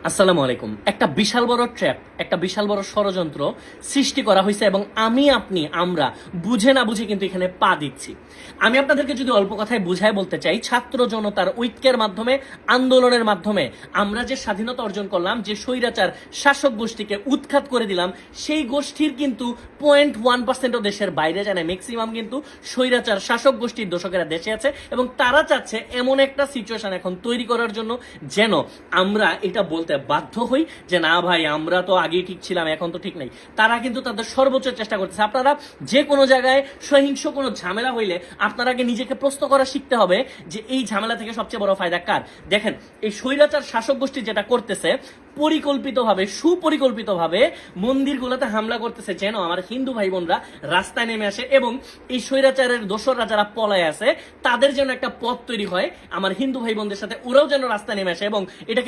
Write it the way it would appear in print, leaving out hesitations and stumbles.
আসসালামু আলাইকুম। একটা বিশাল বড় ট্র্যাপ, একটা বিশাল বড় ষড়যন্ত্র সৃষ্টি করা হয়েছে এবং আমরা বুঝে না বুঝে কিন্তু এখানে পা দিচ্ছি। আমি আপনাদেরকে যদি অল্প কথায় বুঝায় বলতে চাই, ছাত্র জনতার ঐক্যের মাধ্যমে, আন্দোলনের মাধ্যমে আমরা যে স্বাধীনতা অর্জন করলাম, যে স্বৈরাচার শাসক গোষ্ঠীকে উৎখাত করে দিলাম, সেই গোষ্ঠীর কিন্তু 0.1% দেশের বাইরে যায় না। ম্যাক্সিমাম কিন্তু স্বৈরাচার শাসক গোষ্ঠীর দোষকেরা দেশে আছে এবং তারা চাচ্ছে এমন একটা সিচুয়েশন এখন তৈরি করার জন্য যেন আমরা এটা বলতে বাধ্য হই যে না ভাই, আমরা তো আগেই ঠিক ছিলাম, এখন তো ঠিক নেই। তারা কিন্তু তাদের সর্বোচ্চ চেষ্টা করতেছে। আপনারা যে কোনো জায়গায় সহিংস কোনো ঝামেলা হইলে আপনারা আগে নিজেকে প্রশ্ন করা শিখতে হবে যে এই ঝামেলা থেকে সবচেয়ে বড় ফায়দা কার। দেখেন, এই স্বৈরাচার শাসক গোষ্ঠী যেটা করতেছে, পরিকল্পিতভাবে, সুপরিকল্পিতভাবে মন্দিরগুলোতে হামলা করতেছে যেন আমার হিন্দু ভাই বোনরা রাস্তায় নেমে আসে এবং এই স্বৈরাচারের দোসররা যারা পলায় আছে তাদের যেন একটা পথ তৈরি হয় আমার হিন্দু ভাই বোনদের সাথে, ওরাও যেন রাস্তায় নেমে আসে এবং এটা